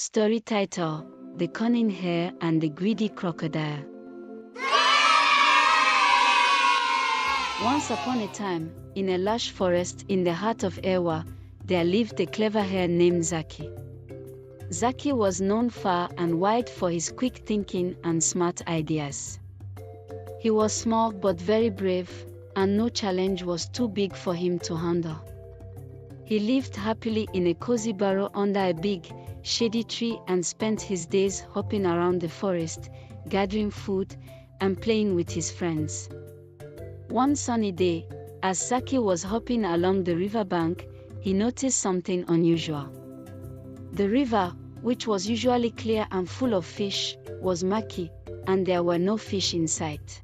Story title: The Cunning Hare and the Greedy Crocodile. Once upon a time, in a lush forest in the heart of Arewa, there lived a clever hare named Zaki. Zaki was known far and wide for his quick thinking and smart ideas. He was small but very brave, and no challenge was too big for him to handle. He lived happily in a cozy burrow under a big, shady tree and spent his days hopping around the forest, gathering food, and playing with his friends. One sunny day, as Zaki was hopping along the riverbank, he noticed something unusual. The river, which was usually clear and full of fish, was murky, and there were no fish in sight.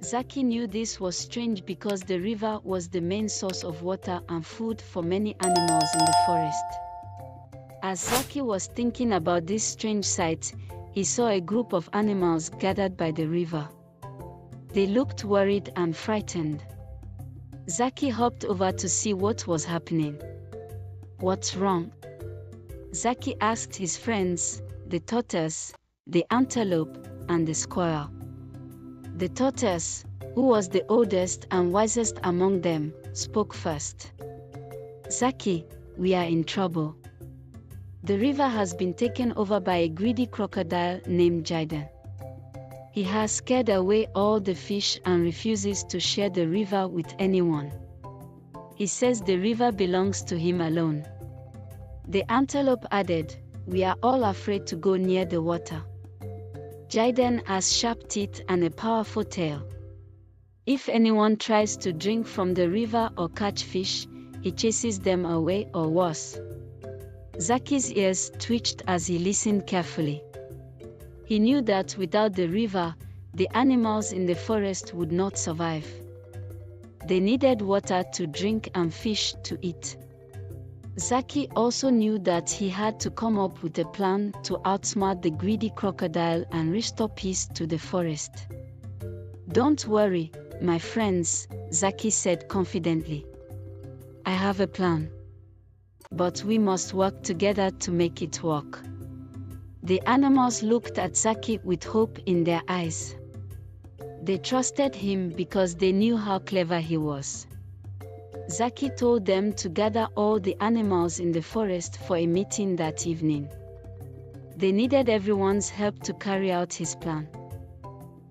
Zaki knew this was strange because the river was the main source of water and food for many animals in the forest. As Zaki was thinking about this strange sight, he saw a group of animals gathered by the river. They looked worried and frightened. Zaki hopped over to see what was happening. "What's wrong?" Zaki asked his friends, the tortoise, the antelope, and the squirrel. The tortoise, who was the oldest and wisest among them, spoke first. "Zaki, we are in trouble. The river has been taken over by a greedy crocodile named Jaden. He has scared away all the fish and refuses to share the river with anyone. He says the river belongs to him alone." The antelope added, "We are all afraid to go near the water. Jaden has sharp teeth and a powerful tail. If anyone tries to drink from the river or catch fish, he chases them away or worse." Zaki's ears twitched as he listened carefully. He knew that without the river, the animals in the forest would not survive. They needed water to drink and fish to eat. Zaki also knew that he had to come up with a plan to outsmart the greedy crocodile and restore peace to the forest. "Don't worry, my friends," Zaki said confidently. "I have a plan. But we must work together to make it work." The animals looked at Zaki with hope in their eyes. They trusted him because they knew how clever he was. Zaki told them to gather all the animals in the forest for a meeting that evening. They needed everyone's help to carry out his plan.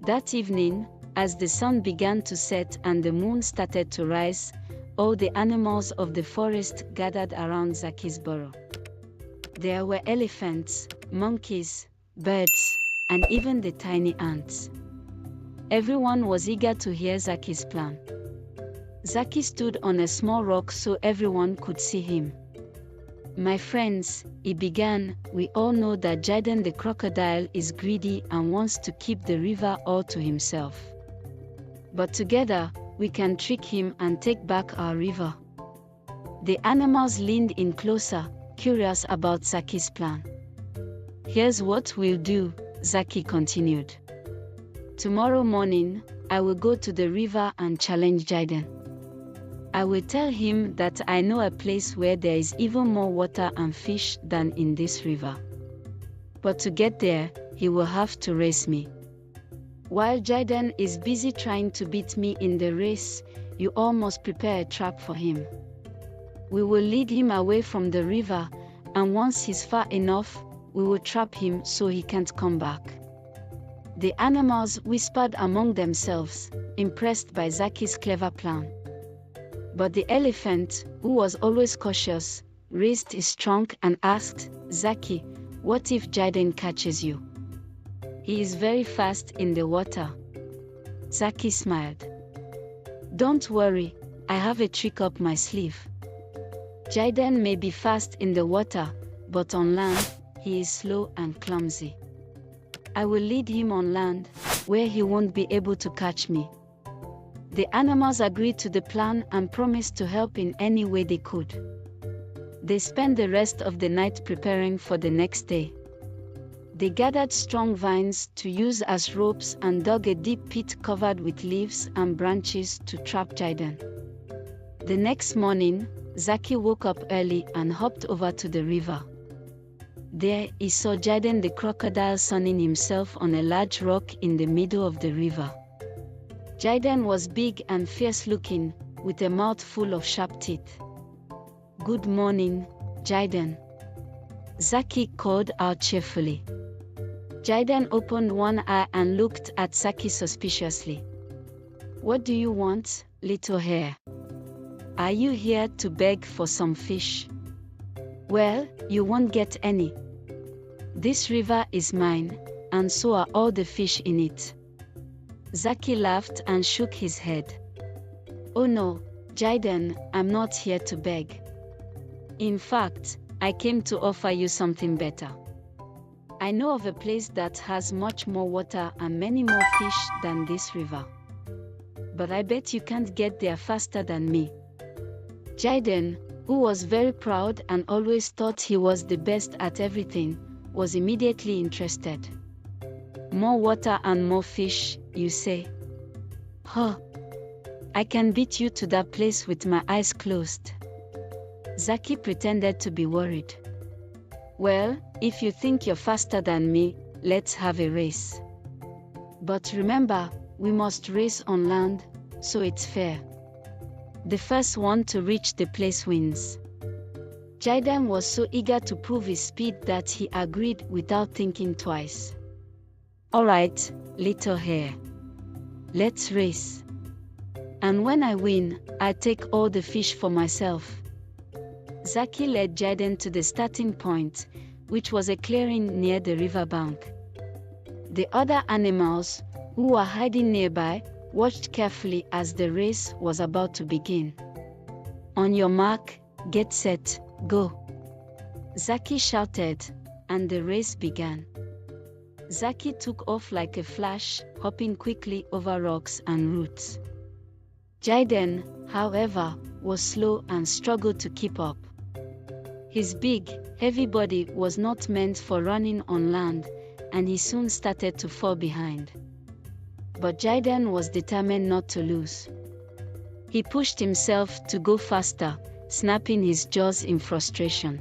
That evening, as the sun began to set and the moon started to rise, all the animals of the forest gathered around Zaki's burrow. There were elephants, monkeys, birds, and even the tiny ants. Everyone was eager to hear Zaki's plan. Zaki stood on a small rock so everyone could see him. "My friends," he began, "we all know that Jaden the crocodile is greedy and wants to keep the river all to himself. But together, we can trick him and take back our river." The animals leaned in closer, curious about Zaki's plan. "Here's what we'll do," Zaki continued. "Tomorrow morning, I will go to the river and challenge Jaden. I will tell him that I know a place where there is even more water and fish than in this river. But to get there, he will have to race me. While Jaden is busy trying to beat me in the race, you all must prepare a trap for him. We will lead him away from the river, and once he's far enough, we will trap him so he can't come back." The animals whispered among themselves, impressed by Zaki's clever plan. But the elephant, who was always cautious, raised his trunk and asked, "Zaki, what if Jaden catches you? He is very fast in the water." Zaki smiled. "Don't worry, I have a trick up my sleeve. Jaden may be fast in the water, but on land, he is slow and clumsy. I will lead him on land, where he won't be able to catch me." The animals agreed to the plan and promised to help in any way they could. They spent the rest of the night preparing for the next day. They gathered strong vines to use as ropes and dug a deep pit covered with leaves and branches to trap Jaden. The next morning, Zaki woke up early and hopped over to the river. There he saw Jaden the crocodile sunning himself on a large rock in the middle of the river. Jaden was big and fierce-looking, with a mouth full of sharp teeth. "Good morning, Jaden," Zaki called out cheerfully. Jaden opened one eye and looked at Zaki suspiciously. "What do you want, little hare? Are you here to beg for some fish?" "Well, you won't get any. This river is mine, and so are all the fish in it." Zaki laughed and shook his head. "Oh no, Jaden, I'm not here to beg. In fact, I came to offer you something better. I know of a place that has much more water and many more fish than this river. But I bet you can't get there faster than me." Jaden, who was very proud and always thought he was the best at everything, was immediately interested. "More water and more fish, you say? Huh. I can beat you to that place with my eyes closed." Zaki pretended to be worried. "Well, if you think you're faster than me, let's have a race. But remember, we must race on land, so it's fair. The first one to reach the place wins." Jaden was so eager to prove his speed that he agreed without thinking twice. "All right, little hare. Let's race. And when I win, I'll take all the fish for myself." Zaki led Jaden to the starting point, which was a clearing near the riverbank. The other animals, who were hiding nearby, watched carefully as the race was about to begin. "On your mark, get set, go," Zaki shouted, and the race began. Zaki took off like a flash, hopping quickly over rocks and roots. Jaden, however, was slow and struggled to keep up. His big, heavy body was not meant for running on land, and he soon started to fall behind. But Jaden was determined not to lose. He pushed himself to go faster, snapping his jaws in frustration.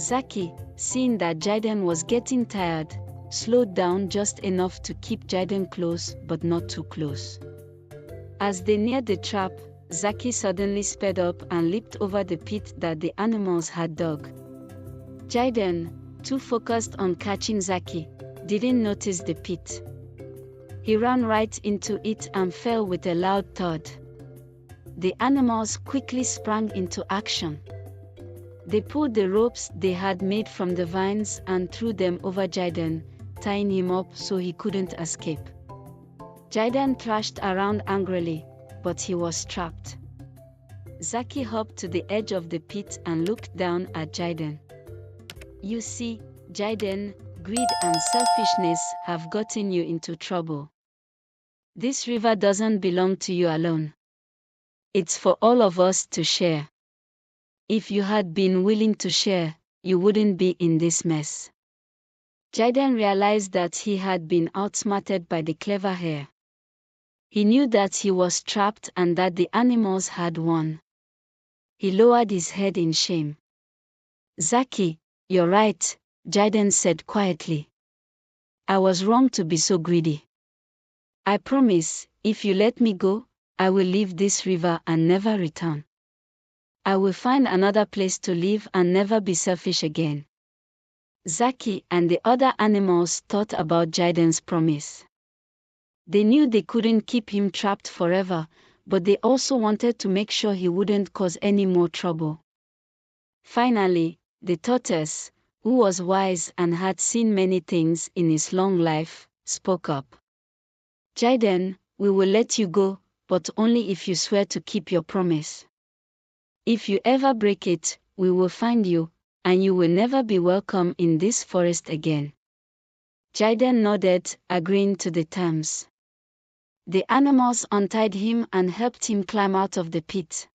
Zaki, seeing that Jaden was getting tired, slowed down just enough to keep Jaden close but not too close. As they neared the trap, Zaki suddenly sped up and leaped over the pit that the animals had dug. Jaden, too focused on catching Zaki, didn't notice the pit. He ran right into it and fell with a loud thud. The animals quickly sprang into action. They pulled the ropes they had made from the vines and threw them over Jaden, tying him up so he couldn't escape. Jaden thrashed around angrily, but he was trapped. Zaki hopped to the edge of the pit and looked down at Jaden. "You see, Jaden, greed and selfishness have gotten you into trouble. This river doesn't belong to you alone. It's for all of us to share. If you had been willing to share, you wouldn't be in this mess." Jaden realized that he had been outsmarted by the clever hare. He knew that he was trapped and that the animals had won. He lowered his head in shame. "Zaki, you're right," Jaden said quietly. "I was wrong to be so greedy. I promise, if you let me go, I will leave this river and never return. I will find another place to live and never be selfish again." Zaki and the other animals thought about Jaden's promise. They knew they couldn't keep him trapped forever, but they also wanted to make sure he wouldn't cause any more trouble. Finally, the tortoise, who was wise and had seen many things in his long life, spoke up. "Jaden, we will let you go, but only if you swear to keep your promise. If you ever break it, we will find you, and you will never be welcome in this forest again." Jaden nodded, agreeing to the terms. The animals untied him and helped him climb out of the pit.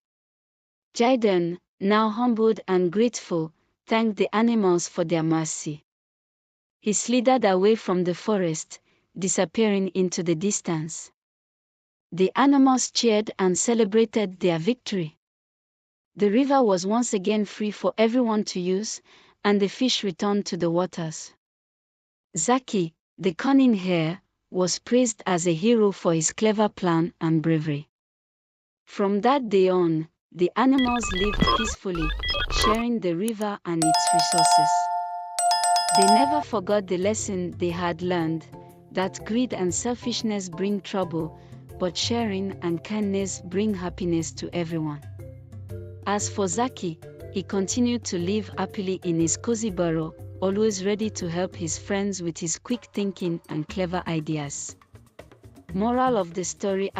Jaden, now humbled and grateful, thanked the animals for their mercy. He slithered away from the forest, disappearing into the distance. The animals cheered and celebrated their victory. The river was once again free for everyone to use, and the fish returned to the waters. Zaki, the cunning hare, was praised as a hero for his clever plan and bravery. From that day on, the animals lived peacefully, sharing the river and its resources. They never forgot the lesson they had learned, that greed and selfishness bring trouble, but sharing and kindness bring happiness to everyone. As for Zaki, he continued to live happily in his cozy burrow, always ready to help his friends with his quick thinking and clever ideas. Moral of the story ***.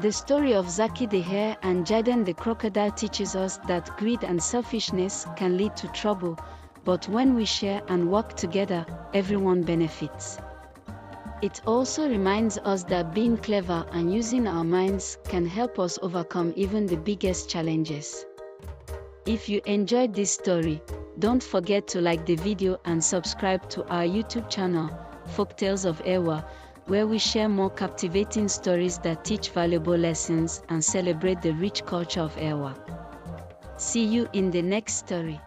The story of Zaki the hare and Jaden the crocodile teaches us that greed and selfishness can lead to trouble, but when we share and work together, everyone benefits. It also reminds us that being clever and using our minds can help us overcome even the biggest challenges. If you enjoyed this story, don't forget to like the video and subscribe to our YouTube channel, Folktales of Arewa, where we share more captivating stories that teach valuable lessons and celebrate the rich culture of Arewa. See you in the next story.